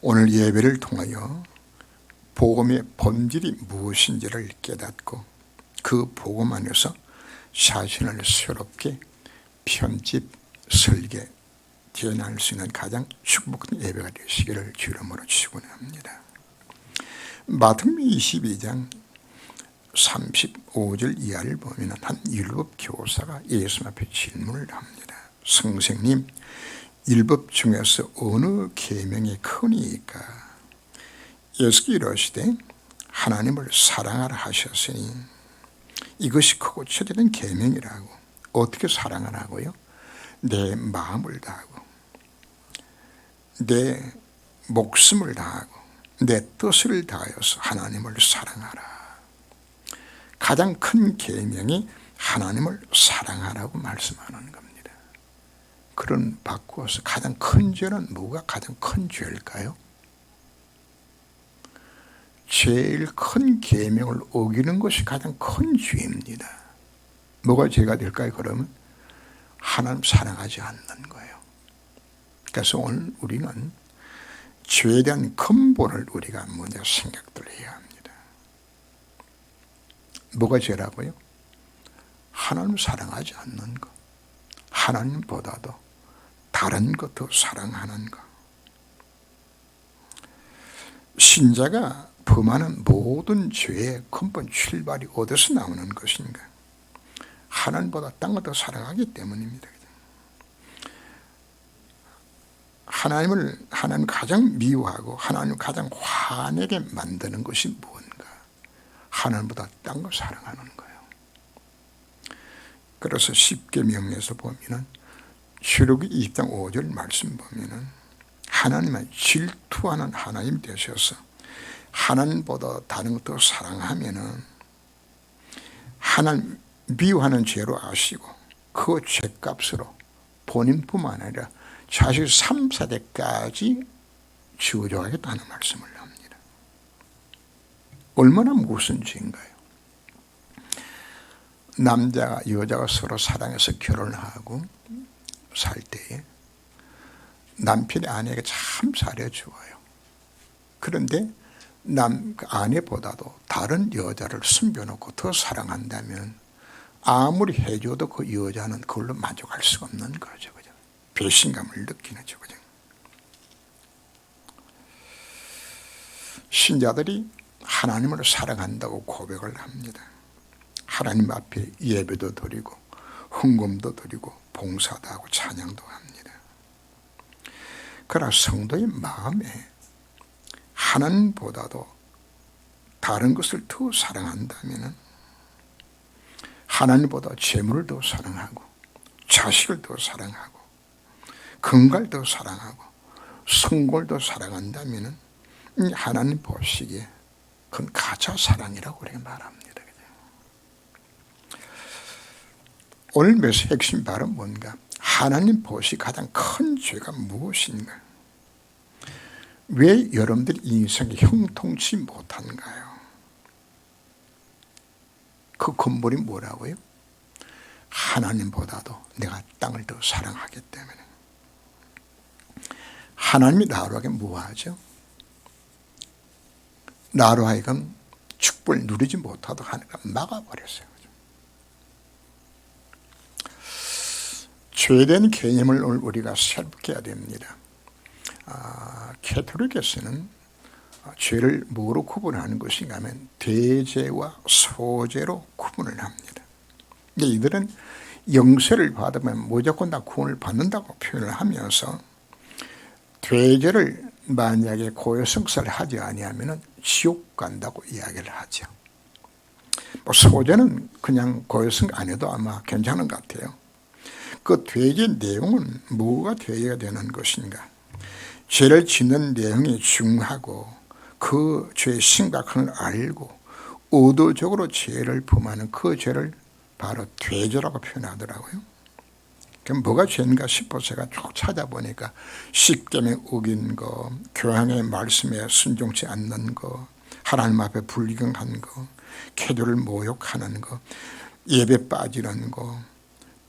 오늘 예배를 통하여 복음의 본질이 무엇인지를 깨닫고 그 복음 안에서 자신을 새롭게 편집, 설계, 재현할 수 있는 가장 축복된 예배가 되시기를 주 이름으로 축원합니다. 마태복음 22장 35절 이하를 보면 한 율법 교사가 예수 앞에 질문을 합니다. 선생님, 율법 중에서 어느 계명이 크니까? 예수께서 이르시되 하나님을 사랑하라 하셨으니 이것이 크고 첫째는 계명이라고. 어떻게 사랑하라고요? 내 마음을 다하고 내 목숨을 다하고 내 뜻을 다하여서 하나님을 사랑하라. 가장 큰 계명이 하나님을 사랑하라고 말씀하는 겁니다. 그런 바꾸어서 가장 큰 죄는 뭐가 가장 큰 죄일까요? 제일 큰 계명을 어기는 것이 가장 큰 죄입니다. 뭐가 죄가 될까요? 그러면 하나님 사랑하지 않는 거예요. 그래서 오늘 우리는 죄에 대한 근본을 우리가 먼저 생각을 해야 합니다. 뭐가 죄라고요? 하나님 사랑하지 않는 것, 하나님보다도 다른 것도 사랑하는 것. 신자가 범하는 모든 죄의 근본 출발이 어디서 나오는 것인가? 하나님보다 딴 것도 사랑하기 때문입니다. 하나님 가장 미워하고 하나님 가장 화내게 만드는 것이 뭔가? 하나님보다 딴 걸 사랑하는 거예요. 그래서 십계명에서 보면은 출애굽기 20장 5절 말씀 보면은 하나님은 질투하는 하나님 되셔서 하나님보다 다른 것도 사랑하면은 하나님 미워하는 죄로 아시고 그 죄값으로 본인뿐만 아니라 자식 3, 4대까지 지어줘야겠다는 말씀을 합니다. 얼마나 무슨 죄인가요? 남자가 여자가 서로 사랑해서 결혼하고 살 때에 남편이 아내에게 참 잘해주어요. 그런데 아내보다도 다른 여자를 숨겨놓고 더 사랑한다면 아무리 해줘도 그 여자는 그걸로 만족할 수가 없는 거죠. 그죠? 배신감을 느끼는 거죠. 그죠? 신자들이 하나님을 사랑한다고 고백을 합니다. 하나님 앞에 예배도 드리고 헌금도 드리고 봉사도 하고 찬양도 합니다. 그러나 성도의 마음에 하나님보다도 다른 것을 더 사랑한다면 하나님보다 재물을 더 사랑하고 자식을 더 사랑하고 건강을 더 사랑하고 성공을 더 사랑한다면 하나님 보시기에 그건 가짜 사랑이라고 우리가 말합니다. 오늘 메시지 핵심 바로 뭔가? 하나님 보시 가장 큰 죄가 무엇인가? 왜 여러분들이 인생이 형통치 못한가요? 그 근본이 뭐라고요? 하나님보다도 내가 땅을 더 사랑하기 때문에. 하나님이 나로 하여금 뭐하죠? 나로 하여금 축복을 누리지 못하도록 하니까 막아버렸어요. 죄에 대한 개념을 우리가 새롭게 해야 됩니다. 캐톨릭에서는 죄를 뭐로 구분하는 것인가 하면 대죄와 소죄로 구분을 합니다. 근데 이들은 영세를 받으면 무조건 다 구원을 받는다고 표현을 하면서 대죄를 만약에 고해성사를 하지 아니하면 지옥 간다고 이야기를 하죠. 소죄는 그냥 고해성 안 해도 아마 괜찮은 것 같아요. 그 죄의 내용은 뭐가 되어야 되는 것인가? 죄를 짓는 내용이 중요하고 그 죄의 심각함을 알고 의도적으로 죄를 범하는 그 죄를 바로 죄죄라고 표현하더라고요. 그럼 뭐가 죄인가 싶어서 제가 쭉 찾아보니까 십계명 어긴 거, 교황의 말씀에 순종치 않는 거, 하나님 앞에 불경한 거, 캐도를 모욕하는 거, 예배 빠지는 거,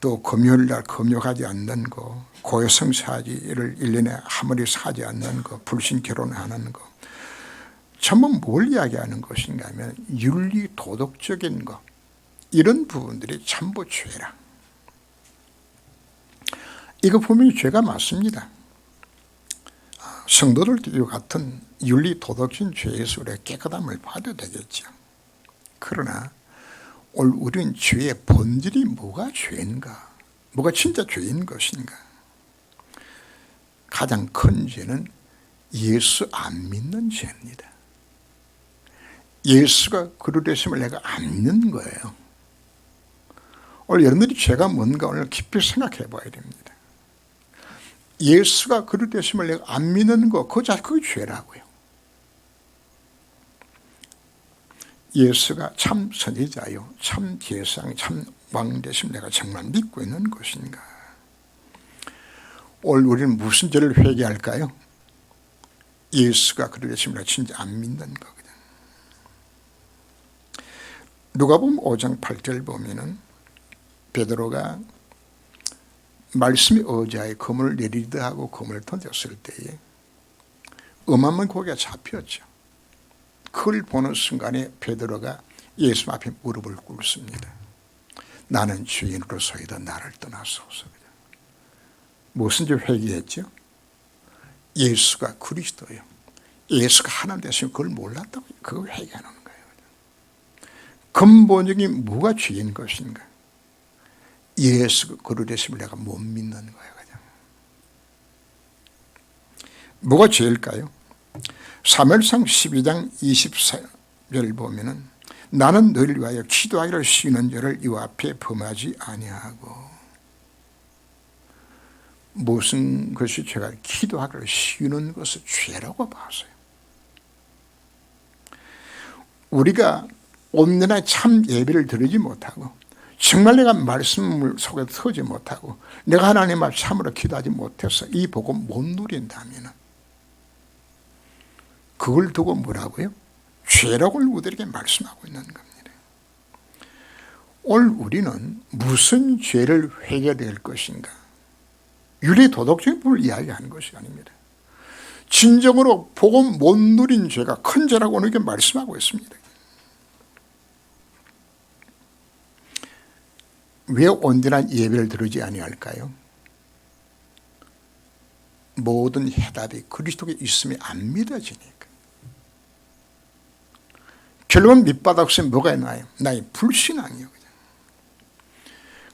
또 금요일날 금요하지 않는 거, 고해성사지를 1년에 한 번씩 사지 않는 거, 불신 결혼하는 거, 전부 뭘 이야기하는 것인가 하면 윤리 도덕적인 거, 이런 부분들이 전부 죄라. 이거 분명히 죄가 맞습니다. 성도들도 이 같은 윤리 도덕적인 죄에서 우리가 깨끗함을 받아야 되겠죠. 그러나 오늘 우리는 죄의 본질이 뭐가 죄인가, 뭐가 진짜 죄인 것인가. 가장 큰 죄는 예수 안 믿는 죄입니다. 예수가 그리 되심을 내가 안 믿는 거예요. 오늘 여러분들이 죄가 뭔가 오늘 깊이 생각해 봐야 됩니다. 예수가 그리 되심을 내가 안 믿는 거, 그 자체 그게 죄라고요. 예수가 참 선지자요, 참 제사장, 참 왕 되심을 내가 정말 믿고 있는 것인가. 오늘 우리는 무슨 죄를 회개할까요? 예수가 그리 되심을 내가 진짜 안 믿는 거거든. 누가복음 5장 8절 보면은 베드로가 말씀이 의자에 그물을 내리다 하고 그물을 던졌을 때에 어마어마한 고기가 잡혔죠. 그걸 보는 순간에 베드로가 예수 앞에 무릎을 꿇습니다. 나는 주인으로서이다 나를 떠나소서. 무슨 죄 회개했죠? 예수가 그리스도예요. 예수가 하나님 되시면 그걸 몰랐다고, 그걸 회개하는 거예요. 근본적인 뭐가 죄인 것인가? 예수가 그리 되심을 내가 못 믿는 거예요. 그냥. 뭐가 죄일까요? 사무엘상 12장 24절 보면은 나는 너희를 위하여 기도하기를 쉬는 죄를 이 앞에 범하지 아니하고. 무슨 것이 죄가? 기도하기를 쉬는 것을 죄라고 봤어요. 우리가 온전하게 참 예배를 드리지 못하고, 정말 내가 말씀 속에 서지 못하고, 내가 하나님 앞에 참으로 기도하지 못해서 이 복음 못 누린다면 그걸 두고 뭐라고요? 죄라고 우리에게 말씀하고 있는 겁니다. 오늘 우리는 무슨 죄를 회개될 것인가? 윤리 도덕적인 부분을 이야기하는 것이 아닙니다. 진정으로 복음 못 누린 죄가 큰 죄라고 우리에게 말씀하고 있습니다. 왜 온전한 예배를 드리지 아니할까요? 모든 해답이 그리스도에 있음이 안 믿어지니까. 결국은 밑바닥 속에 뭐가 있나요? 나의 불신앙이요.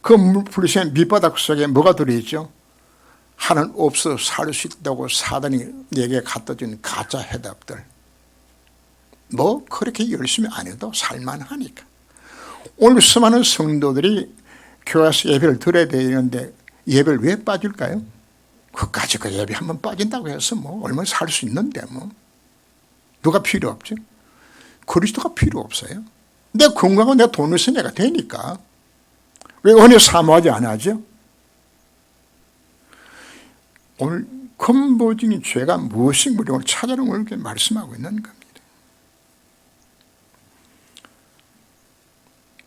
그 불신의 밑바닥 속에 뭐가 들어있죠? 하나님 없어 살 수 있다고 사단이 내게 갖다 준 가짜 해답들. 뭐 그렇게 열심히 안 해도 살만하니까. 오늘 수많은 성도들이 교회에서 예배를 드려야 되는데 예배를 왜 빠질까요? 그까지 그 예배 한번 빠진다고 해서 뭐 얼마나 살 수 있는데 뭐. 누가 필요 없죠? 그리스도가 필요 없어요. 내 건강은 내 돈을 써 내가 되니까. 왜 은혜 사모하지 않아죠? 오늘 근본적인 죄가 무엇인가 오늘 찾아내는 걸 이렇게 말씀하고 있는 겁니다.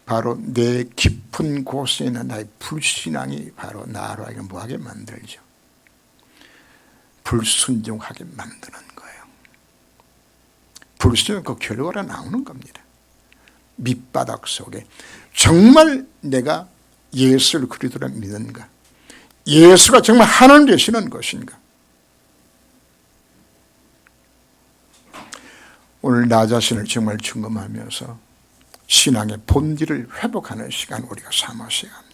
바로 내 깊은 곳에 있는 나의 불신앙이 바로 나로 하여금 뭐하게 만들죠? 불순종하게 만드는 거예요. 불순종 그 결과가 나오는 겁니다. 밑바닥 속에 정말 내가 예수를 그리스도로 믿는가? 예수가 정말 하나님 되시는 것인가? 오늘 나 자신을 정말 점검하면서 신앙의 본질을 회복하는 시간 우리가 삼으셔야 합니다.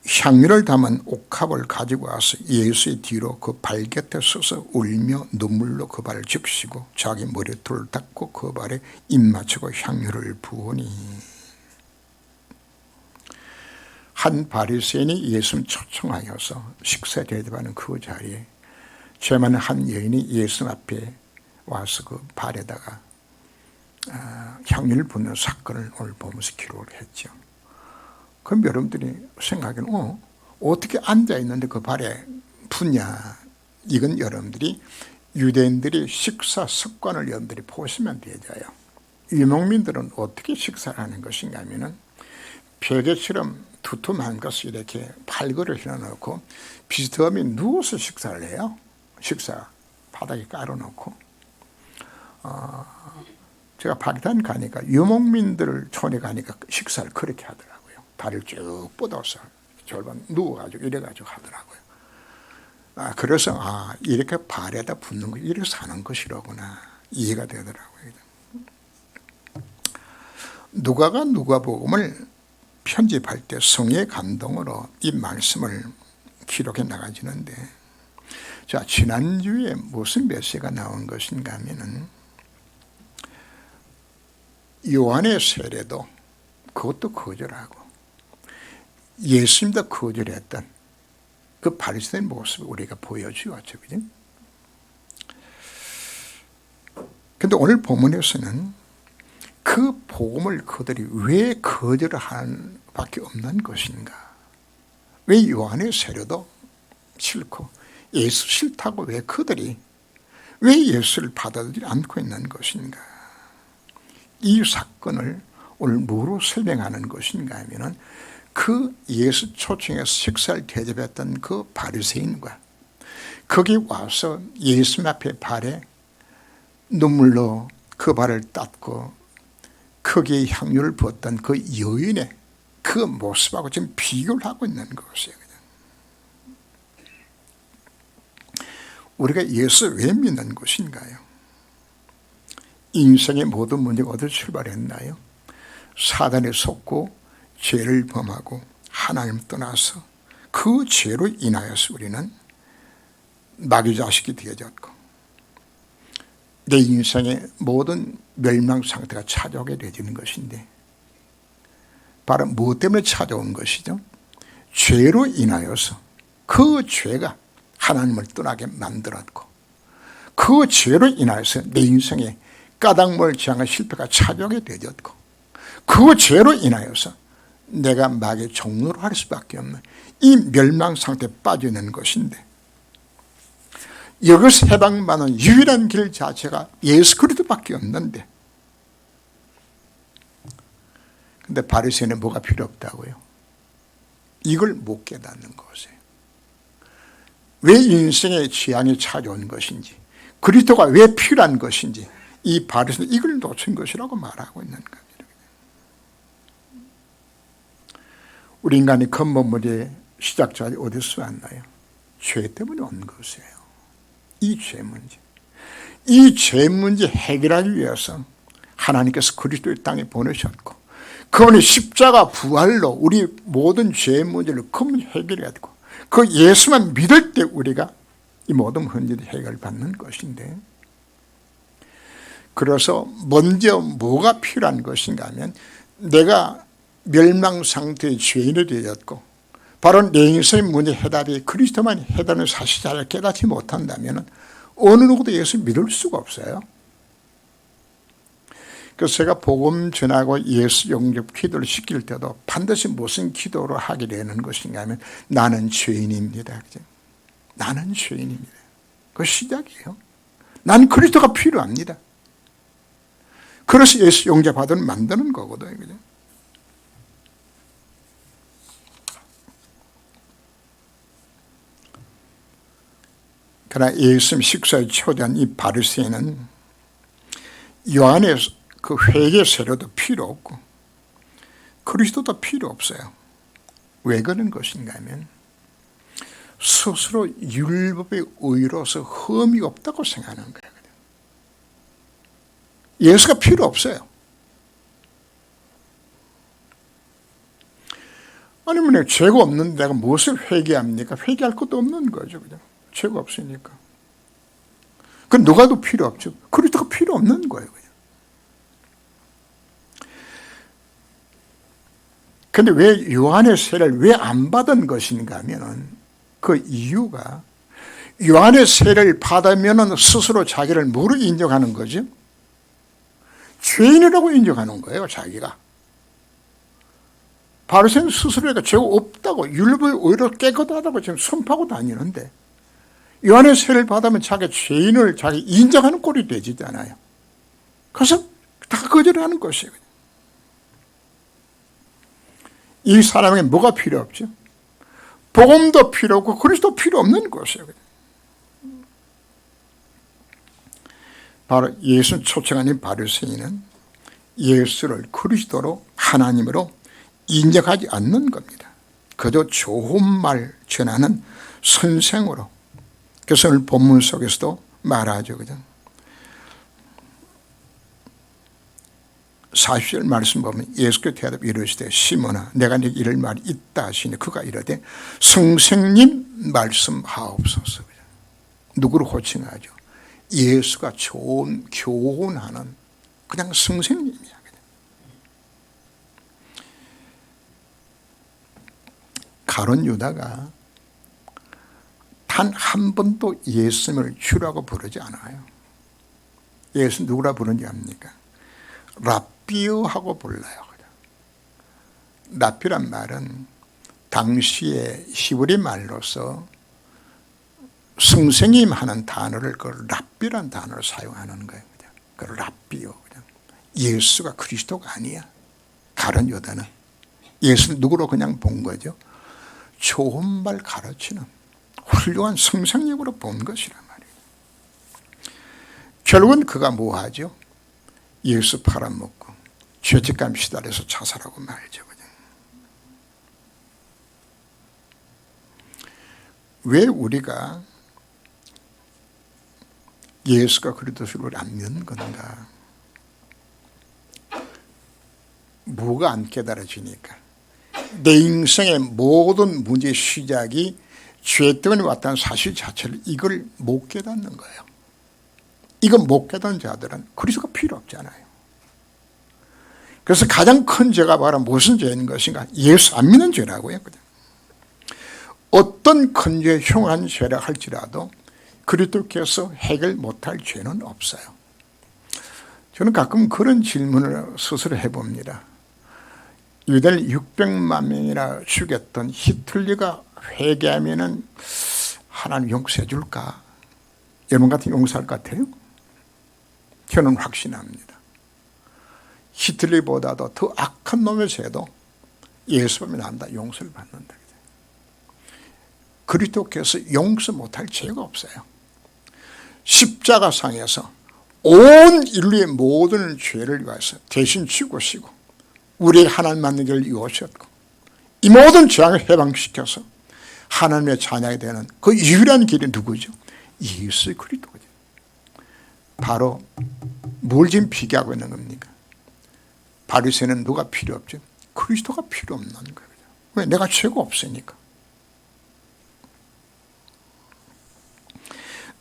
향유를 담은 옥합을 가지고 와서 예수의 뒤로 그 발 곁에 서서 울며 눈물로 그 발을 적시고 자기 머리털을 닦고 그 발에 입 맞추고 향유를 부으니. 한 바리새인이 예수를 초청하여서 식사 대접하는 그 자리에 죄 많은 한 여인이 예수 앞에 와서 그 발에다가 향유를 붓는 사건을 오늘 보면서 기록을 했죠. 그럼 여러분들이 생각하기는 어떻게 앉아있는데 그 발에 붓냐. 이건 여러분들이 유대인들이 식사 습관을 여러분들이 보시면 되져요. 유목민들은 어떻게 식사를 하는 것인가 하면은 베개처럼 두툼한 것을 이렇게 팔걸이를 해놓고 비스듬히 누워서 식사를 해요. 식사 바닥에 깔아놓고. 제가 파키스탄 가니까 유목민들 촌에 가니까 식사를 그렇게 하더라고요. 다리를 쭉 뻗어서 절반 누워가지고 이래가지고 하더라고요. 그래서 이렇게 발에다 붙는 거 이렇게 사는 것이로구나 이해가 되더라고요. 누가가 누가복음을 편집할 때 성의 감동으로 이 말씀을 기록해 나가지는데, 자, 지난주에 무슨 메시지가 나온 것인가 하면은 요한의 세례도 그것도 거절하고 예수님도 거절했던 그 바리새인 모습을 우리가 보여주었죠. 그죠? 근데 오늘 본문에서는 그 복음을 그들이 왜 거절을 하는 밖에 없는 것인가? 왜 요한의 세례도 싫고 예수 싫다고 왜 그들이 왜 예수를 받아들이지 않고 있는 것인가? 이 사건을 오늘 뭐로 설명하는 것인가 하면은 그 예수 초청해서 식사를 대접했던 그 바리새인과 거기 와서 예수님 앞에 발에 눈물로 그 발을 닦고 거기에 향유를 부었던 그 여인의 그 모습하고 지금 비교를 하고 있는 것이에요. 우리가 예수 왜 믿는 것인가요? 인생의 모든 문제가 어디서 출발했나요? 사단에 속고 죄를 범하고 하나님을 떠나서 그 죄로 인하여서 우리는 마귀 자식이 되어졌고 내 인생의 모든 멸망 상태가 찾아오게 되어지는 것인데, 바로 무엇 때문에 찾아온 것이죠? 죄로 인하여서 그 죄가 하나님을 떠나게 만들었고 그 죄로 인하여서 내 인생에 까닭을 지향한 실패가 찾아오게 되어졌고 그 죄로 인하여서 내가 마귀의 종로로 할 수밖에 없는 이 멸망 상태에 빠져 있는 것인데, 여기서 해방받는 유일한 길 자체가 예수 그리스도밖에 없는데, 근데 바리새인은 뭐가 필요 없다고요? 이걸 못 깨닫는 것이에요. 왜 인생의 취향이 찾아온 것인지, 그리스도가 왜 필요한 것인지 이 바리새인은 이걸 놓친 것이라고 말하고 있는 겁니다. 우리 인간이 근본문제의 시작점이 어디서 왔나요? 죄 때문에 온 것이에요. 이 죄 문제. 이 죄 문제 해결하기 위해서 하나님께서 그리스도의 땅에 보내셨고 그분이 십자가 부활로 우리 모든 죄 문제를 근본 해결해야 되고 그 예수만 믿을 때 우리가 이 모든 문제를 해결받는 것인데, 그래서 먼저 뭐가 필요한 것인가 하면 내가 멸망 상태의 죄인이 되었고 바로 내 인생의 문제 해답이 그리스도만 해답하는 사실 잘 깨닫지 못한다면 어느 누구도 예수 믿을 수가 없어요. 그래서 제가 복음 전하고 예수 영접 기도를 시킬 때도 반드시 무슨 기도로 하게 되는 것인가 하면 나는 죄인입니다. 나는 죄인입니다. 그 시작이에요. 난 그리스도가 필요합니다. 그래서 예수 영접하도록 만드는 거거든요. 그러나 예수님 식사에 초대한 이 바리새인은 요한의 그 회개 세례도 필요 없고 그리스도도 필요 없어요. 왜 그런 것인가 하면 스스로 율법의 의로서 흠이 없다고 생각하는 거예요. 예수가 필요 없어요. 아니면 죄가 없는데 내가 무엇을 회개합니까? 회개할 것도 없는 거죠. 그냥. 죄가 없으니까. 그 누가도 필요 없죠. 그리스도가 필요 없는 거예요. 그런데 왜 요한의 세례를 왜 안 받은 것인가 하면 그 이유가 요한의 세례를 받으면 스스로 자기를 뭐로 인정하는 거죠? 죄인이라고 인정하는 거예요. 자기가. 바리새인 스스로가 죄가 없다고 율법의 의로 깨끗하다고 지금 선포하고 다니는데 요한의 세례를 받으면 자기 죄인을 자기 인정하는 꼴이 되지잖아요. 그래서 다 거절하는 것이에요. 이 사람에게 뭐가 필요 없죠? 복음도 필요 없고 그리스도 필요 없는 것이에요. 바로 예수 초청하는 바리새인은 예수를 그리스도로 하나님으로 인정하지 않는 겁니다. 그저 좋은 말 전하는 선생으로. 그래서 오늘 본문 속에서도 말하죠. 그죠? 40절 말씀 보면 예수께서 대답 이르시되 시몬아 내가 네게 이를 말이 있다 하시니 그가 이르되 선생님 말씀하옵소서. 누구를 호칭하죠? 예수가 좋은 교훈하는 그냥 선생님이야. 가룟 유다가 단 한 번도 예수님을 주라고 부르지 않아요. 예수 누구라 부르는지 압니까? 랍비요 하고 불러요. 랍비란 말은 당시의 히브리 말로서 선생님 하는 단어를 그 랍비란 단어를 사용하는 거예요. 그 랍비요. 예수가 그리스도가 아니야. 가룟 유다는 예수를 누구로 그냥 본 거죠? 좋은 말 가르치는 훌륭한 선생님으로 본 것이란 말이에요. 결국은 그가 뭐 하죠? 예수 팔아먹고 죄책감 시달려서 자살하고 말죠. 왜 우리가 예수가 그리스도를 안 믿는 건가? 뭐가 안 깨달아지니까. 내 인생의 모든 문제의 시작이 죄 때문에 왔다는 사실 자체를 이걸 못 깨닫는 거예요. 이거 못 깨닫는 자들은 그리스도가 필요 없잖아요. 그래서 가장 큰 죄가 바로 무슨 죄인 것인가? 예수 안 믿는 죄라고요. 어떤 큰 죄, 흉한 죄라 할지라도 그리스도께서 해결 못할 죄는 없어요. 저는 가끔 그런 질문을 스스로 해봅니다. 유대를 600만 명이나 죽였던 히틀러가 회개하면은 하나님 용서해 줄까? 여러분 같은 용서할 것 같아요? 저는 확신합니다. 히틀러보다도 더 악한 놈의 죄도 예수 믿으면 안다. 용서를 받는다. 그리스도께서 용서 못할 죄가 없어요. 십자가상에서 온 인류의 모든 죄를 위해서 대신 죽으시고 우리에게 하나님 만난 길을 이루셨고 이 모든 죄악을 해방시켜서 하나님의 자녀가 되는 그 유일한 길이 누구죠? 예수 그리스도죠. 바로 뭘 지금 비교하고 있는 겁니까? 바리새인은 누가 필요 없죠? 그리스도가 필요 없는 거예요. 왜? 내가 죄가 없으니까.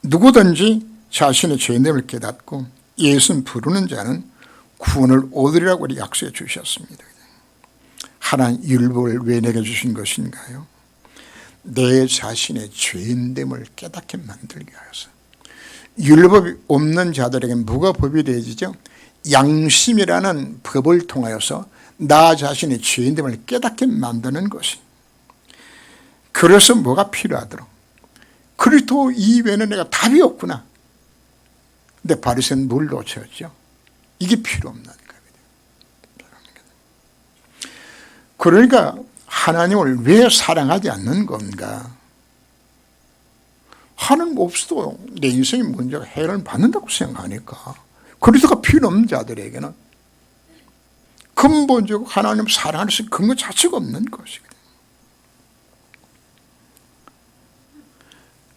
누구든지 자신의 죄됨을 깨닫고 예수는 부르는 자는 구원을 얻으리라고 우리 약속해 주셨습니다. 하나님 율법을 왜 내게 주신 것인가요? 내 자신의 죄인됨을 깨닫게 만들기 위해서. 율법이 없는 자들에게 뭐가 법이 되어지죠? 양심이라는 법을 통하여서 나 자신의 죄인됨을 깨닫게 만드는 것이. 그래서 뭐가 필요하도록? 그리스도 이외에는 내가 답이 없구나. 근데 바리새인은 뭘 놓쳤죠? 이게 필요 없는 겁니다. 그러니까 하나님을 왜 사랑하지 않는 건가? 하나님 없어도 내 인생의 문제가 해결을 받는다고 생각하니까 그리스도가 필요 없는 자들에게는 근본적으로 하나님 사랑할 수 있는 근거 자체가 없는 것이거든요.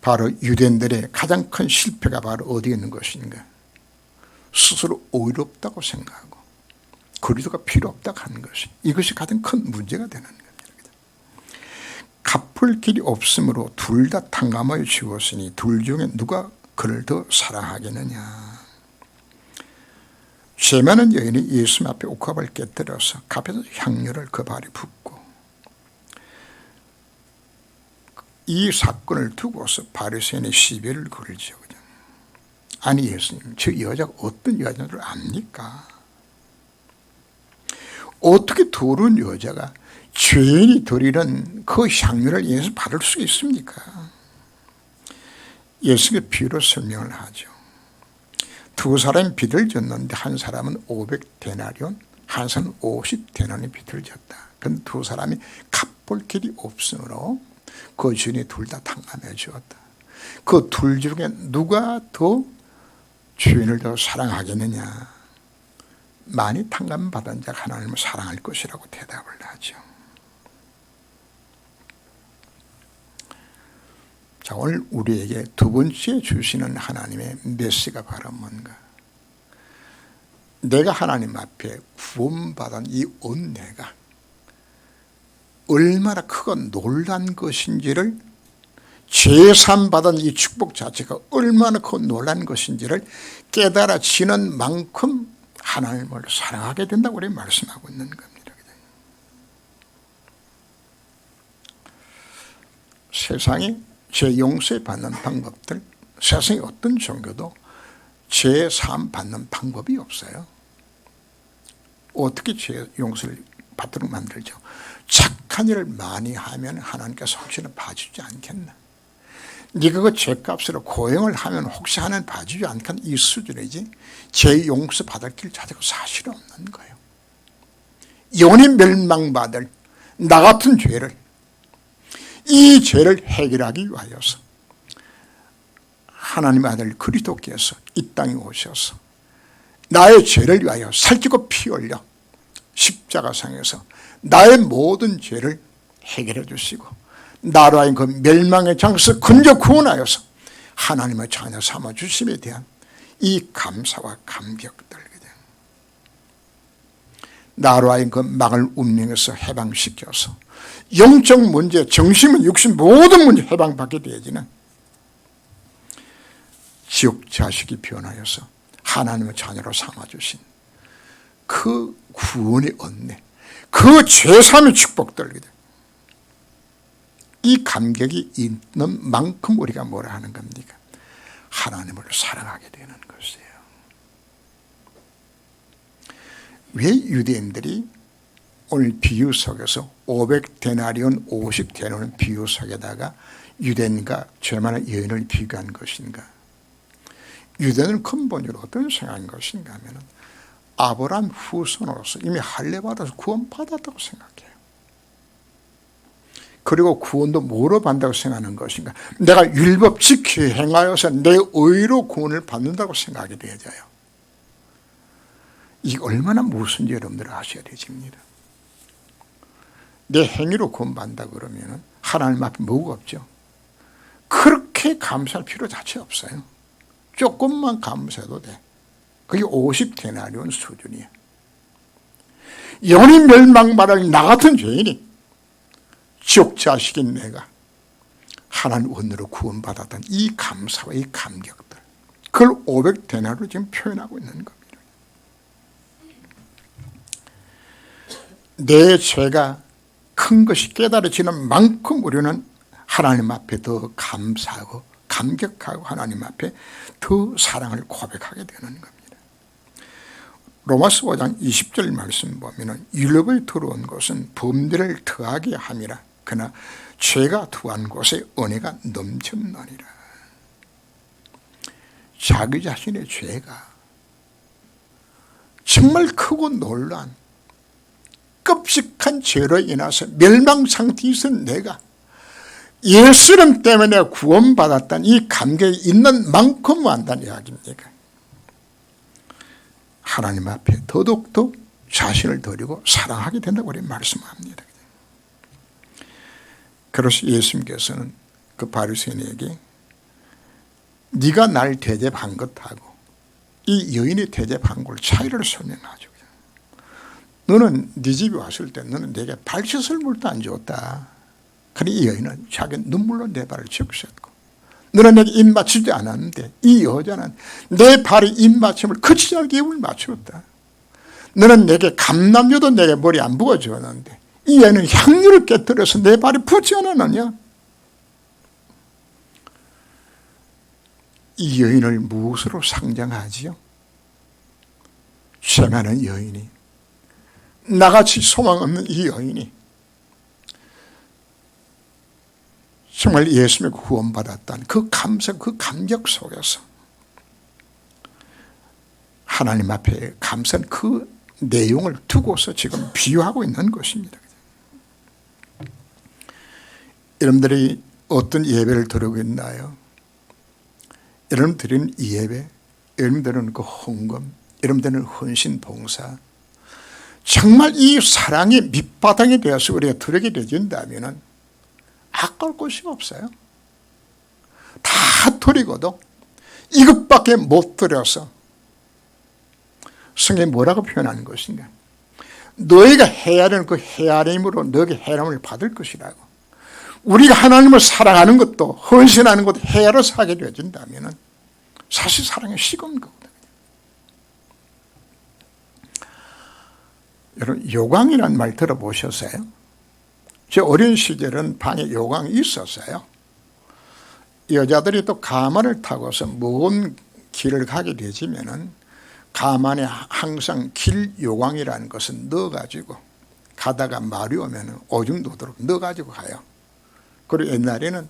바로 유대인들의 가장 큰 실패가 바로 어디에 있는 것인가? 스스로 의롭다고 생각하고 그리스도가 필요 없다고 하는 것이 이것이 가장 큰 문제가 되는 겁니다. 갚을 길이 없으므로 둘 다 탕감하여 죽었으니 둘 중에 누가 그를 더 사랑하겠느냐. 죄 많은 여인이 예수 앞에 옥합을 깨뜨려서 값에서 향료를 그 발에 붓고 이 사건을 두고서 바리새인의 시비를 걸죠. 아니 예수님, 저 여자가 어떤 여자인 줄 압니까? 어떻게 둘은 여자가 죄인이 드리는 그 향유를 예수 받을 수 있습니까? 예수가 비유로 설명을 하죠. 두 사람이 빚을 졌는데 한 사람은 500데나리온, 한 사람은 50데나리온의 빚을 졌다. 근데 두 사람이 갚을 길이 없으므로 그 주인이 둘 다 탕감해 주었다. 그 둘 중에 누가 더 주인을 더 사랑하겠느냐? 많이 탕감받은 자가 하나님을 사랑할 것이라고 대답을 하죠. 자, 오늘 우리에게 두 번째 주시는 하나님의 메시지가 바로 뭔가? 내가 하나님 앞에 구원받은 이 은혜가 얼마나 크고 놀란 것인지를, 제산받은 이 축복 자체가 얼마나 크고 놀란 것인지를 깨달아지는 만큼 하나님을 사랑하게 된다고 우리 말씀하고 있는 겁니다. 세상에 죄 용서 받는 방법들, 세상에 어떤 종교도 죄 사함 받는 방법이 없어요. 어떻게 죄 용서를 받도록 만들죠? 착한 일을 많이 하면 하나님께서 혹시나 봐주지 않겠나? 네가 그 죄값으로 고행을 하면 혹시 하나님 봐주지 않겠나? 이 수준이지 죄 용서 받을 길 자체가 사실은 없는 거예요. 영원히 멸망받을 나 같은 죄를, 이 죄를 해결하기 위하여서 하나님의 아들 그리스도께서 이 땅에 오셔서 나의 죄를 위하여 살찌고 피 흘려 십자가상에서 나의 모든 죄를 해결해 주시고 나로 하여금 그 멸망의 장에서 건져 구원하여서 하나님의 자녀 삼아 주심에 대한 이 감사와 감격들, 나로 하여금 그 망을 운명에서 해방시켜서 영적 문제, 정신, 육신 모든 문제 해방받게 되어지는 지옥 자식이 변하여서 하나님의 자녀로 삼아주신 그 구원의 은혜, 그 죄사함의 축복들, 이 감격이 있는 만큼 우리가 뭐라 하는 겁니까? 하나님을 사랑하게 되는 것이에요. 왜 유대인들이 오늘 비유 속에서 500데나리온 50데나리온 비유 속에다가 유대인과 죄 많은 여인을 비교한 것인가? 유대인은 근본적으로 어떤 생각인 것인가 하면 아브라함 후손으로서 이미 할례받아서 구원받았다고 생각해요. 그리고 구원도 뭐로 받는다고 생각하는 것인가? 내가 율법 지켜 행하여서 내 의로 구원을 받는다고 생각이 되어져요. 이게 얼마나 무슨지 여러분들 아셔야 되십니다. 내 행위로 구원받는다 그러면 하나님 앞에 뭐가 없죠? 그렇게 감사할 필요 자체 없어요. 조금만 감사해도 돼. 그게 50데나리온 수준이에요. 영원히 멸망받을 나 같은 죄인이 지옥 자식인 내가 하나님 은혜로 구원받았던 이 감사와 이 감격들, 그걸 500데나리온으로 지금 표현하고 있는 겁니다. 내 죄가 큰 것이 깨달아지는 만큼 우리는 하나님 앞에 더 감사하고 감격하고 하나님 앞에 더 사랑을 고백하게 되는 겁니다. 로마서 5장 20절 말씀 보면 율법이 들어온 것은 범죄를 더하게 함이라. 그러나 죄가 더한 곳에 은혜가 넘쳤느니라. 자기 자신의 죄가 정말 크고 놀란 끔찍한 죄로 인해서 멸망 상태에 있은 내가 예수님 때문에 구원받았다는 이 감격이 있는 만큼 한다는 이야기입니다. 하나님 앞에 더욱더 자신을 드리고 사랑하게 된다고 우리 말씀합니다. 그래서 예수님께서는 그 바리새인에게 네가 날 대접한 것하고 이 여인이 대접한 걸 차이를 설명하죠. 너는 네 집에 왔을 때 너는 내게 발 씻을 물도 안 줬다. 그러니 이 여인은 자기 눈물로 내 발을 적셨고, 너는 내게 입 맞추지 않았는데 이 여자는 내 발에 입 맞춤을 거치지 입을 맞추었다. 너는 내게 감람유도 내게 머리 안 부어주었는데 이 여인은 향유를 깨뜨려서 내 발에 붓지 않았느냐? 이 여인을 무엇으로 상징하지요? 죄 많은 여인이, 나같이 소망 없는 이 여인이 정말 예수님의 구원받았다는 그 감사, 그 감격 속에서 하나님 앞에 감사한 그 내용을 두고서 지금 비유하고 있는 것입니다. 여러분들이 어떤 예배를 드리고 있나요? 여러분 드리는 이 예배, 여러분들은 그 헌금, 여러분들은 헌신 봉사, 정말 이 사랑의 밑바탕이 되어서 우리가 드리게 되진다면 아까울 것이 없어요. 다 드리고도 이것밖에 못 드려서 성경이 뭐라고 표현하는 것인가? 너희가 헤아리는 그 헤아림으로 너에게 헤아림을 받을 것이라고. 우리가 하나님을 사랑하는 것도 헌신하는 것도 헤아려서 하게 되어진다면 사실 사랑이 식은 거거든요. 여러분, 요강이라는 말 들어보셨어요? 제 어린 시절은 방에 요강이 있었어요. 여자들이 또 가마를 타고서 먼 길을 가게 되지면은 가만에 항상 길 요강이라는 것은 넣어가지고 가다가 말이 오면 오줌 도도록 넣어가지고 가요. 그리고 옛날에는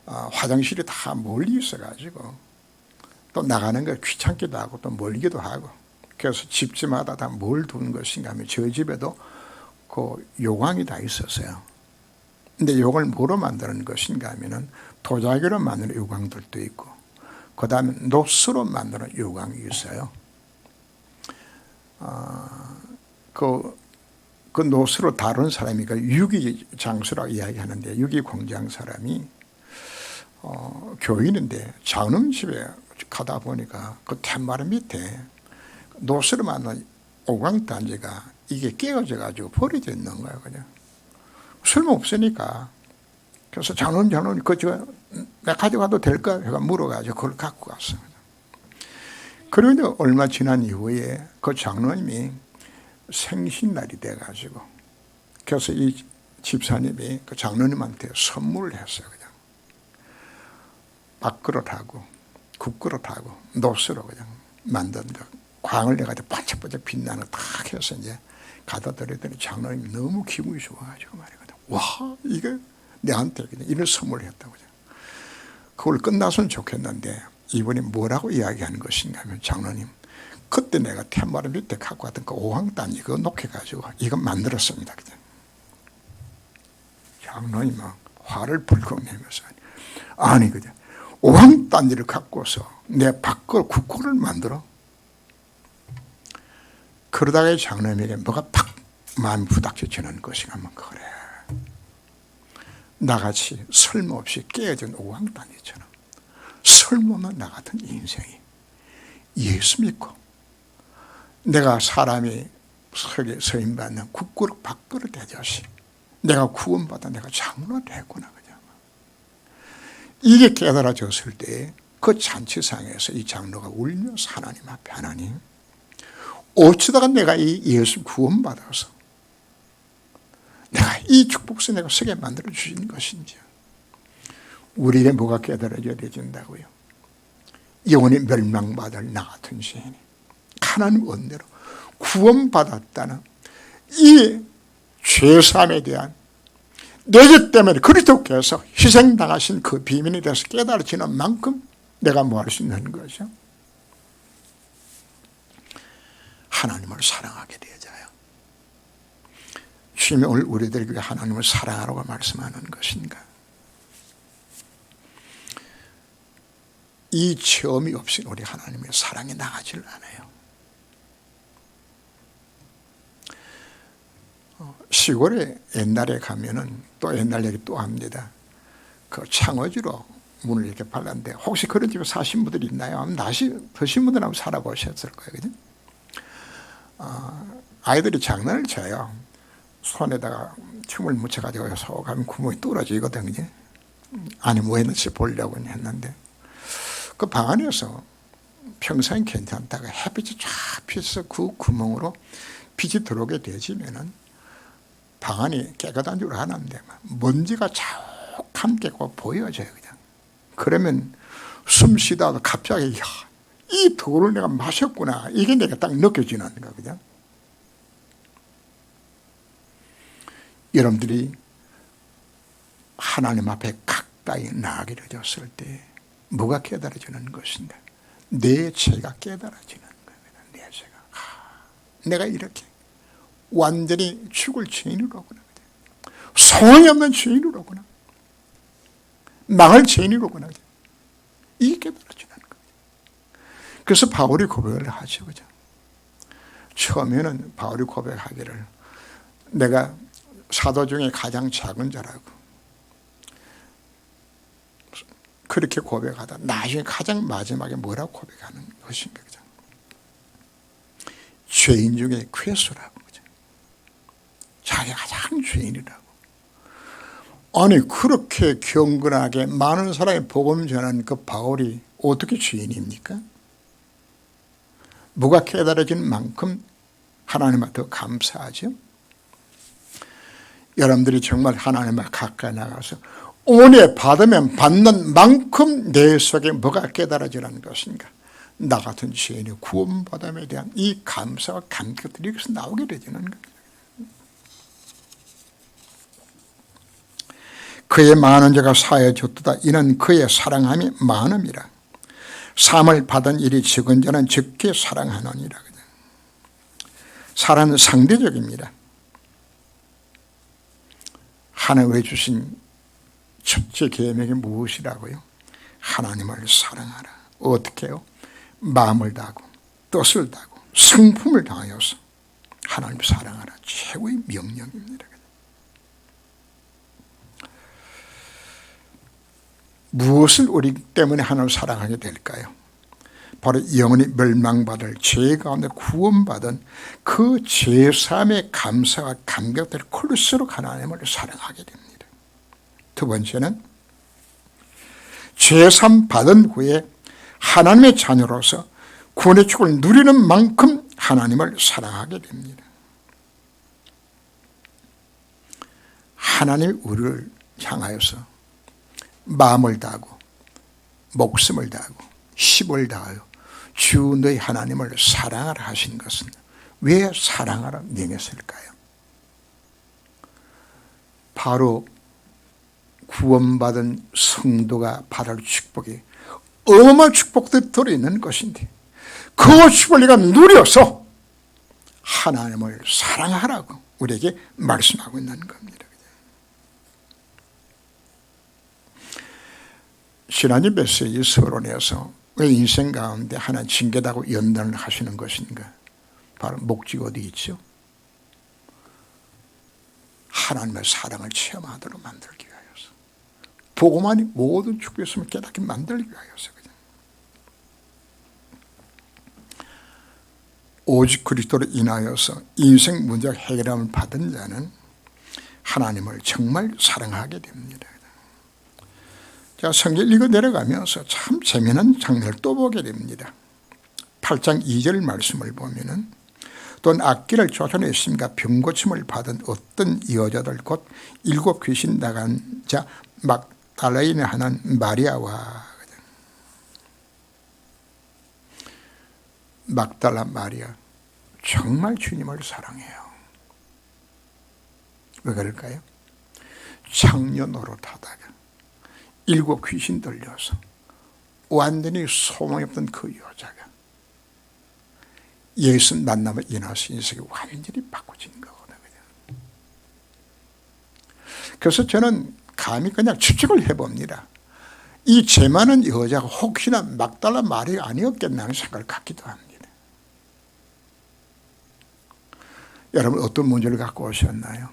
화장실이 다 멀리 있어가지고 또 나가는 걸 귀찮기도 하고 또 멀기도 하고, 그래서 집집마다 다 뭘 두는 것인가 하면 저희 집에도 그 요강이 다 있었어요. 근데 요걸 뭐로 만드는 것인가 하면은 도자기로 만드는 요강들도 있고, 그 다음에 노스로 만드는 요강이 있어요. 그 노스로 다룬 사람이 그 유기장수라고 이야기하는데, 유기공장 사람이 교인인데 장흥집에 가다 보니까 그 툇마루 밑에 노스로 만든 오광단지가 이게 깨어져 가지고 버려져 있는 거예요. 그냥 쓸모없으니까. 그래서 장로님 그거 내가 가져가도 될까? 제가 물어가지고 그걸 갖고 갔어요. 그런데 얼마 지난 이후에 그 장로님이 생신날이 돼가지고, 그래서 이 집사님이 그 장로님한테 선물을 했어요. 그냥 밥그릇하고 국그릇하고 노스로 그냥 만든 거 광을 내가지고 반짝반짝 빛나는 딱 해서 이제 갖다 드렸더니 장로님이 너무 기분이 좋아가지고 말이거든. 와, 이게 내한테 그냥 이런 선물을 했다고. 그걸 끝나서는 좋겠는데 이번에 뭐라고 이야기하는 것인가 하면, 장로님, 그때 내가 툇마루 밑에 갖고 왔던 그 오황단지 그거 녹여가지고 이거 만들었습니다. 그냥. 장로님 막 화를 불컥 내면서, 아니 그냥 오황단지를 갖고서 내 밥그릇 국그릇을 만들어? 그러다가 장로님에게 뭐가 팍 마음이 부닥쳐지는 것인가 하면, 그래, 나같이 쓸모없이 깨어진 오황단지처럼 쓸모없는 나 같은 인생이 예수 믿고 내가 사람이 서임받는 국그릇 밥그릇 되듯이 내가 구원받아 내가 장로가 됐구나. 그냥. 이게 깨달아졌을 때 그 잔치상에서 이 장로가 울면서 하나님 앞에, 하나님, 어쩌다가 내가 이 예수 구원받아서 내가 이 축복서 내가 쓰게 만들어 주신 것인지, 우리에게 뭐가 깨달아져야 되진다고요? 영원히 멸망받을 나 같은 죄인이 하나님 은혜로 구원받았다는 이 죄사함에 대한 내 죄 때문에 그리스도께서 희생당하신 그 비밀에 대해서 깨달아지는 만큼 내가 뭐 할 수 있는 거죠? 하나님을 사랑하게 되어져요. 주님이 오늘 우리들에게 하나님을 사랑하라고 말씀하는 것인가? 이 체험이 없이 우리 하나님의 사랑이 나가질 않아요. 시골에 옛날에 가면은 또 옛날 얘기 또 합니다. 그 창호지로 문을 이렇게 발랐는데, 혹시 그런 집에 사신 분들 있나요? 나시 드신 분들 한번 살아보셨을 거예요. 그죠? 아이들이 장난을 쳐요. 손에다가 춤을 묻혀가지고 속 하면 구멍이 뚫어지거든요. 안에 뭐 했는지 보려고 했는데, 그 방 안에서 평상이 괜찮다가 햇빛이 쫙 비쳐서 그 구멍으로 빛이 들어오게 되지면은 방 안이 깨끗한 줄 아는데 먼지가 자욱함 깨고 보여져요. 그냥. 그러면 숨 쉬다가 갑자기, 야, 이 돌을 내가 마셨구나, 이게 내가 딱 느껴지는 거야. 그냥. 여러분들이 하나님 앞에 가까이 나가게 되었을 때 뭐가 깨달아지는 것인가? 내 죄가 깨달아지는 겁니다. 내 죄가. 내가 이렇게 완전히 죽을 죄인으로구나. 소용이 없는 죄인으로구나. 망할 죄인이로구나. 이게 깨달아지는 거예요. 그래서 바울이 고백을 하죠. 그죠? 처음에는 바울이 고백하기를 내가 사도 중에 가장 작은 자라고 그렇게 고백하다 나중에 가장 마지막에 뭐라고 고백하는 것인가. 그죠? 죄인 중에 괴수라고. 그죠? 자기가 가장 죄인이라고. 아니 그렇게 경건하게 많은 사람이 복음 전하는 그 바울이 어떻게 죄인입니까? 뭐가 깨달아진 만큼 하나님한테 더 감사하죠. 여러분들이 정말 하나님과 가까이 나가서 은혜 받으면 받는 만큼 내 속에 뭐가 깨달아지는 것인가. 나 같은 죄인이 구원받음에 대한 이 감사와 감격들이 여기서 나오게 되는 겁니다. 그의 많은 죄가 사해졌도다. 이는 그의 사랑함이 많음이라. 사함을 받은 일이 적은 자는 적게 사랑하느니라. 사랑은 상대적입니다. 하나님의 주신 첫째 계명이 무엇이라고요? 하나님을 사랑하라. 어떻게 해요? 마음을 다하고 뜻을 다하고 성품을 다하여서 하나님을 사랑하라. 최고의 명령입니다. 무엇을 우리 때문에 하나님을 사랑하게 될까요? 바로 영원히 멸망받을 죄 가운데 구원받은 그 죄사함의 감사와 감격들을 클수록 하나님을 사랑하게 됩니다. 두 번째는 죄사함 받은 후에 하나님의 자녀로서 구원의 축을 누리는 만큼 하나님을 사랑하게 됩니다. 하나님이 우리를 향하여서 마음을 다하고 목숨을 다하고 힘을 다하여 주 너희 하나님을 사랑하라 하신 것은 왜 사랑하라 명했을까요? 바로 구원받은 성도가 받을 축복이 어마어마한 축복들이 들어있는 것인데 그 축복을 내가 누려서 하나님을 사랑하라고 우리에게 말씀하고 있는 겁니다. 지난주 메시지 서론에서 왜 인생 가운데 하나 징계다고 연단을 하시는 것인가? 바로 목적이 어디 있죠? 하나님의 사랑을 체험하도록 만들기 위하여서, 보고만이 모든 축복을 깨닫게 만들기 위하여서. 오직 그리스도로 인하여서 인생 문제가 해결함을 받은 자는 하나님을 정말 사랑하게 됩니다. 제가 성경 읽어 내려가면서 참 재미난 장면을 또 보게 됩니다. 8장 2절 말씀을 보면은 또 악기를 쫓아냈습니까? 병고침을 받은 어떤 여자들 곧 7 귀신 나간 자 막달라인에 하는 마리아와 막달라 마리아 정말 주님을 사랑해요. 왜 그럴까요? 창녀 노릇하다가 7 귀신 들려서 완전히 소망이 없던 그 여자가 예수 만남을 인해서 인생이 완전히 바꿔진 거거든요. 그래서 저는 감히 그냥 추측을 해봅니다. 이 죄 많은 여자가 혹시나 막달라 마리아가 아니었겠나 하는 생각을 갖기도 합니다. 여러분 어떤 문제를 갖고 오셨나요?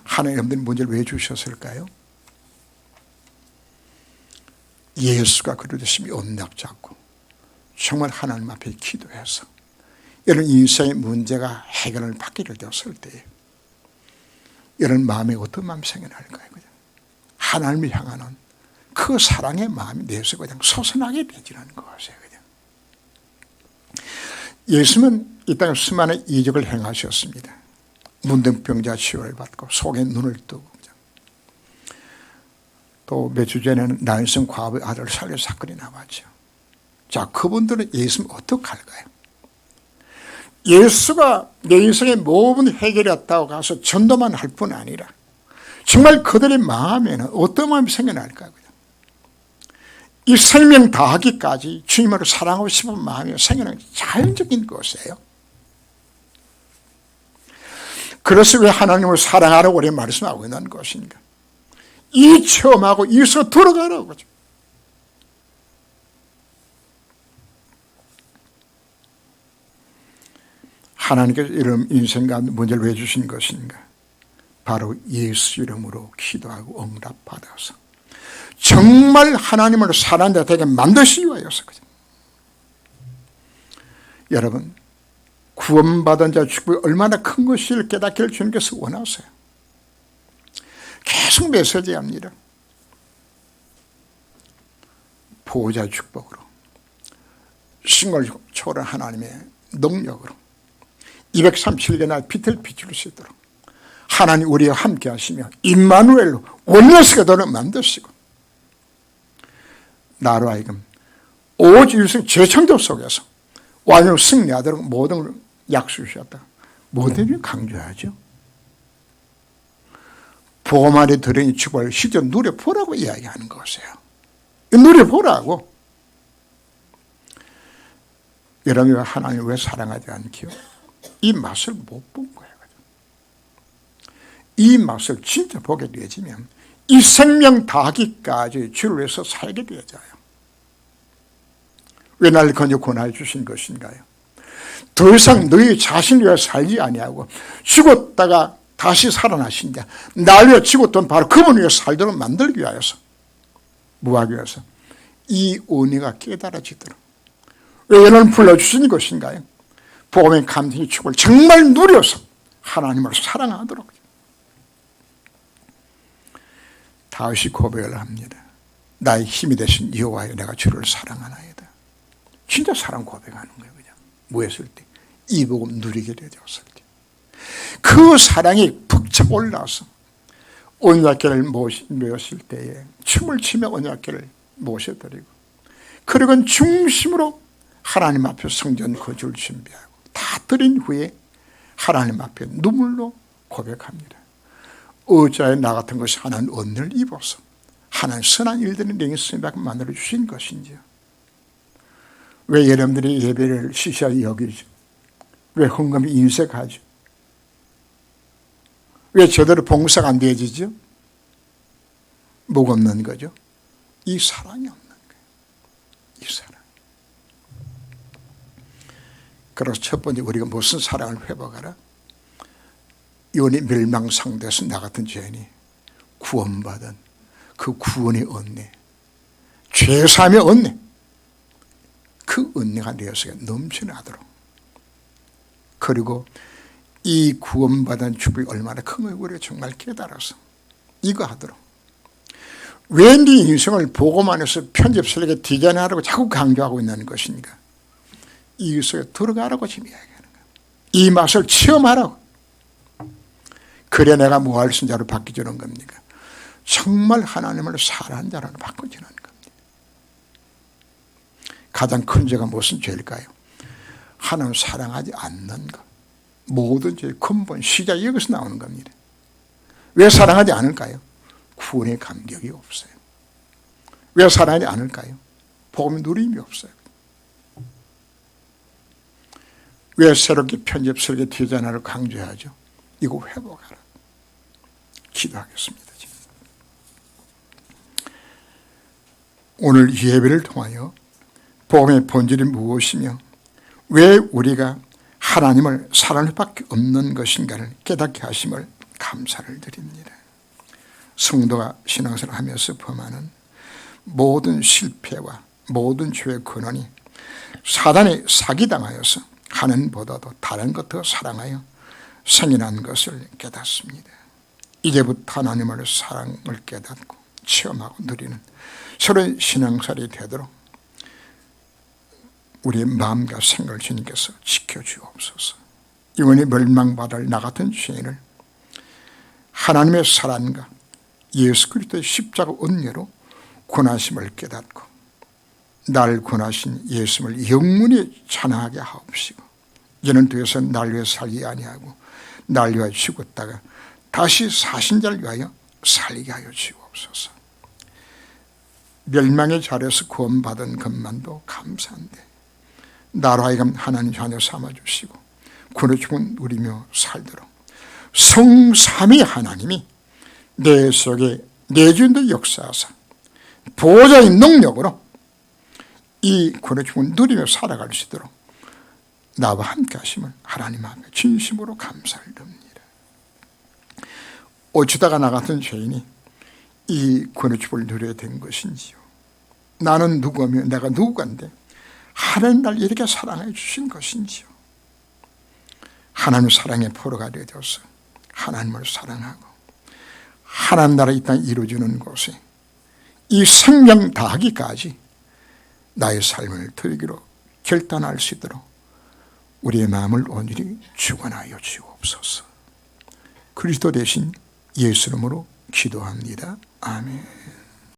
하나님 여러분들 문제를 왜 주셨을까요? 예수가 그러듯이 언약 잡고 정말 하나님 앞에 기도해서 이런 인생의 문제가 해결을 받기를 되었을 때 이런 마음에 어떤 마음이 생겨날까요? 그냥 하나님을 향하는 그 사랑의 마음이 내서 그냥 솟아나게 되지는 것이에요. 그냥 예수는 이 땅에 수많은 이적을 행하셨습니다. 문둥병자 치유를 받고 속에 눈을 뜨고 또 몇 주 전에는 나인성 과부의 아들을 살릴 사건이 나왔죠. 자, 그분들은 예수는 어떻게 할까요? 예수가 내 인생의 모든 해결했다고 가서 전도만 할 뿐 아니라 정말 그들의 마음에는 어떤 마음이 생겨날까요? 이 생명 다하기까지 주님을 사랑하고 싶은 마음이 생겨나는 자연적인 것이에요. 그래서 왜 하나님을 사랑하라고 우리 말씀하고 있는 것인가? 이 체험하고 이서 들어가라고 거죠. 하나님께서 이런 인생과 문제를 왜 주신 것인가? 바로 예수 이름으로 기도하고 응답받아서 정말 하나님을 사랑하는 자 되게 만드시기 위하여서 그죠. 여러분, 구원받은 자 축복이 얼마나 큰 것을 깨닫기를 주님께서 원하세요. 계속 메시지합니다. 보호자 축복으로, 신을 초월한 하나님의 능력으로 237개나 빛을 비출 수 있도록 하나님 우리와 함께 하시며 임마누엘로 원내스가 되는 만드시고 나로 하여금 오직 일생 재창조 속에서 완전히 승리하도록 모든 걸 약속하셨다. 모든 걸 강조하죠. 복음 안에 들어있는 축복을 실제로 누려보라고 이야기하는 것이에요. 누려보라고. 여러분이 하나님을 왜 사랑하지 않기요? 이 맛을 못 본 거예요. 이 맛을 진짜 보게 되어지면 이 생명 다하기까지 주를 위해서 살게 되어져요. 왜 나를 건져 권하여 주신 것인가요? 더 이상 너희 자신을 위해 살지 아니하고 죽었다가 다시 살아나신 자, 나를 위해 죽었던 바로 그분을 위해 살도록 만들기 위하여서, 뭐하기 위해서? 이 은혜가 깨달아지도록. 왜 너를 불러주신 것인가요? 복음의 감동의 축복을 정말 누려서 하나님을 사랑하도록. 다윗이 고백을 합니다. 나의 힘이 되신 여호와여, 내가 주를 사랑하나이다. 진짜 사랑 고백하는 거예요. 그냥 뭐했을 때? 이 복음 누리게 되었을 때. 그 사랑이 푹 올라서 언약궤를 모실 때에 춤을 추며 언약궤를 모셔드리고, 그리고 중심으로 하나님 앞에 성전 거주를 준비하고 다 드린 후에 하나님 앞에 눈물로 고백합니다. 어찌하여 나 같은 것이 하나님 은혜를 입어서 하나님 선한 일들을 내게 쓰임받게 만들어주신 것인지요. 왜 여러분들이 예배를 시시하게 여기죠? 왜 헌금이 인색하죠? 왜 제대로 봉사가 안 되어지죠? 뭐가 없는 거죠? 이 사랑이 없는 거예요. 이 사랑. 그래서 첫 번째 우리가 무슨 사랑을 회복하라? 영원히 멸망상대에서 나 같은 죄인이 구원받은 그 구원의 은혜, 죄사함의 은혜, 그 은혜가 내 속에 넘쳐나도록, 그리고 이 구원받은 축복이 얼마나 큰 걸 우리가 정말 깨달아서 이거 하도록. 왜 네 인생을 복음 안에서 편집설에게 디자인하라고 자꾸 강조하고 있는 것인가? 이 속에 들어가라고 지금 이야기하는 거야. 이 맛을 체험하라고. 그래 내가 뭐할 수 있는 자로 바뀌어주는 겁니까? 정말 하나님을 사랑하는 자로 바꿔주는 겁니다. 가장 큰 죄가 무슨 죄일까요? 하나님을 사랑하지 않는 것. 모든 죄의 근본, 시작이 여기서 나오는 겁니다. 왜 사랑하지 않을까요? 구원의 감격이 없어요. 왜 사랑하지 않을까요? 복음의 누림이 없어요. 왜 새롭게 편집 설계 디자인을 강조하죠? 이거 회복하라. 기도하겠습니다. 지금. 오늘 예배를 통하여 복음의 본질이 무엇이며 왜 우리가 하나님을 사랑할 수밖에 없는 것인가를 깨닫게 하심을 감사를 드립니다. 성도가 신앙생활을 하면서 범하는 모든 실패와 모든 죄의 근원이 사단에 사기당하여서 하나님보다도 다른 것 더 사랑하여 생겨난 것을 깨닫습니다. 이제부터 하나님을 사랑을 깨닫고 체험하고 누리는 새로운 신앙생활이 되도록 우리의 마음과 생각을 주님께서 지켜주옵소서. 영원히 멸망받을 나 같은 죄인을 하나님의 사랑과 예수 그리스도의 십자가 은혜로 구원하심을 깨닫고 날 구원하신 예수님을 영원히 찬양하게 하옵시고, 이는 더 이상 날 위해 살지 아니하고 날 위하여 죽었다가 다시 사신 자를 위하여 살게 하여 주옵소서. 멸망의 자리에서 구원받은 것만도 감사한데 나로 하여금 하나님 자녀 삼아주시고 구원의 축복을 누리며 살도록 성삼위 하나님이 내 속에 내주인도 역사하사 보호자의 능력으로 이 구원의 누리며 살아갈 수 있도록 나와 함께 하심을 하나님 앞에 진심으로 감사를 드립니다. 어쩌다가 나 같은 죄인이 이 구원의 축복을 누려야 된 것인지요. 나는 누구며 내가 누구인데 하나님 날 이렇게 사랑해 주신 것인지요. 하나님의 사랑의 포로가 되어서 하나님을 사랑하고 하나님 나라 이 땅에 이루어지는 곳에 이 생명 다하기까지 나의 삶을 드리기로 결단할 수 있도록 우리의 마음을 온전히 주관하여 주옵소서. 그리스도 대신 예수 이름으로 기도합니다. 아멘.